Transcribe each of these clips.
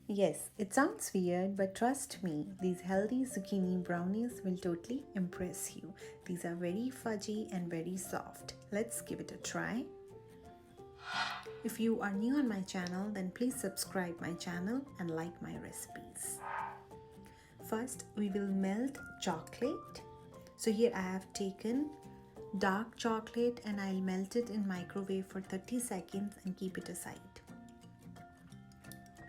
Yes, it sounds weird, but trust me, these healthy zucchini brownies will totally impress you. These are very fudgy and very soft. Let's give it a try. If you are new on my channel, then please subscribe my channel and like my recipes. First, we will melt chocolate. So here I have taken dark chocolate and I'll melt it in microwave for 30 seconds and keep it aside.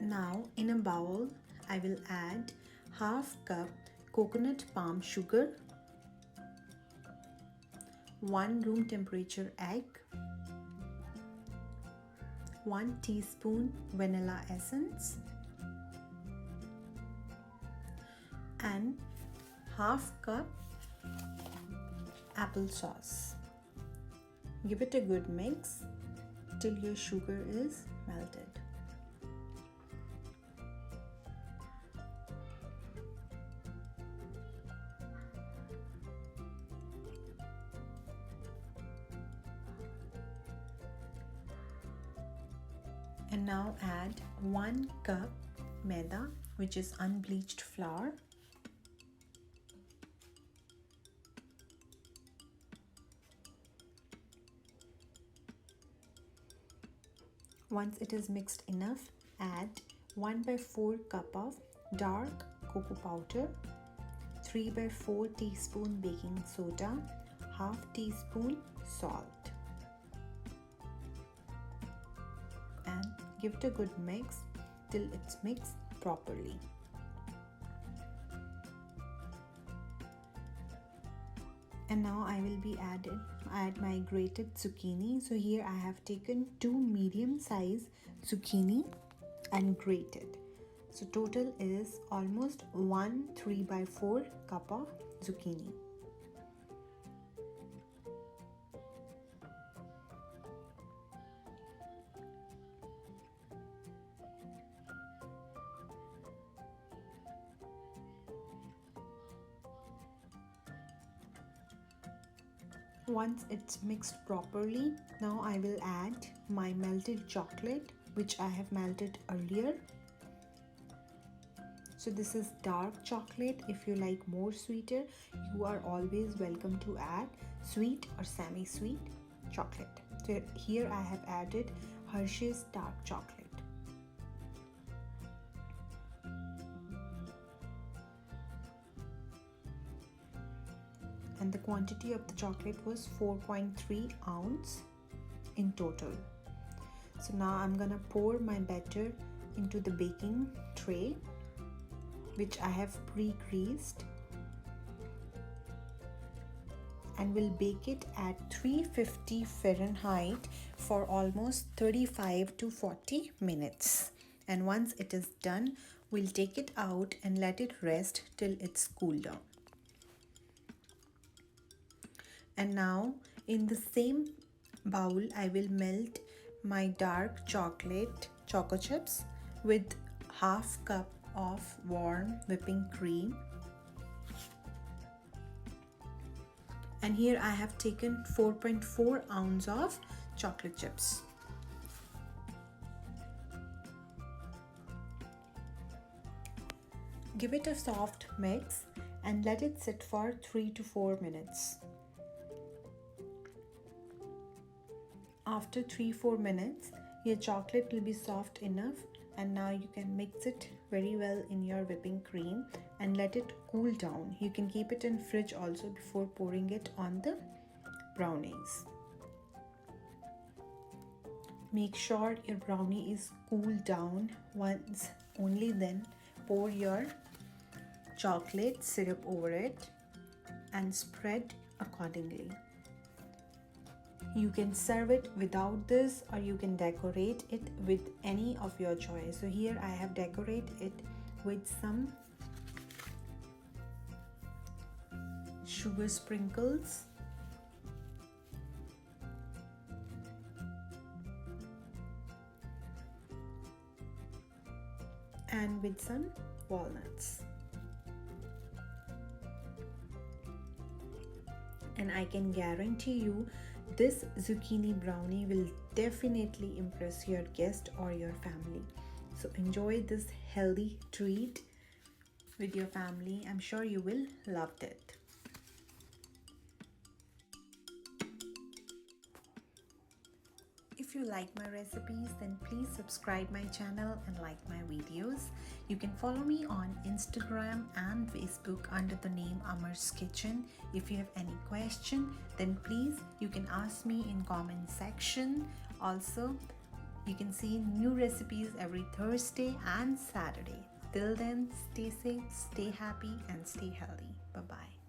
Now in a bowl, I will add half cup coconut palm sugar, 1 room temperature egg, 1 teaspoon vanilla essence, and half cup applesauce. Give it a good mix till your sugar is melted. And now add 1 cup maida, which is unbleached flour, once it is mixed enough, add 1/4 cup of dark cocoa powder, 3/4 teaspoon baking soda, half teaspoon salt, and give it a good mix till it's mixed properly. And now I will be add my grated zucchini. So here I have taken 2 medium size zucchini and grated. So total is almost 1 3/4 cup of zucchini. Once it's mixed properly, now I will add my melted chocolate, which I have melted earlier. So this is dark chocolate. If you like more sweeter, you are always welcome to add sweet or semi-sweet chocolate. So here I have added Hershey's dark chocolate. And the quantity of the chocolate was 4.3 ounce in total. So now I'm gonna pour my batter into the baking tray, which I have pre-greased, and will bake it at 350 Fahrenheit for almost 35 to 40 minutes. And once it is done, we'll take it out and let it rest till it's cooled down. And now in the same bowl, I will melt my dark chocolate choco chips with half cup of warm whipping cream. And here I have taken 4.4 ounce of chocolate chips. Give it a soft mix and let it sit for 3 to 4 minutes. After 3-4 minutes, your chocolate will be soft enough, and now you can mix it very well in your whipping cream and let it cool down. You can keep it in fridge also before pouring it on the brownies. Make sure your brownie is cooled down. Once only then pour your chocolate syrup over it and spread accordingly. You can serve it without this, or you can decorate it with any of your choice. So here I have decorated it with some sugar sprinkles and with some walnuts. And I can guarantee you this zucchini brownie will definitely impress your guest or your family. So enjoy this healthy treat with your family. I'm sure you will love it. If you like my recipes, then please subscribe my channel and like my videos. You can follow me on Instagram and Facebook under the name amar'skitchen. If you have any question, then please you can ask me in comment section. Also, you can see new recipes every Thursday and Saturday. Till then, stay safe, stay happy and stay healthy. Bye bye.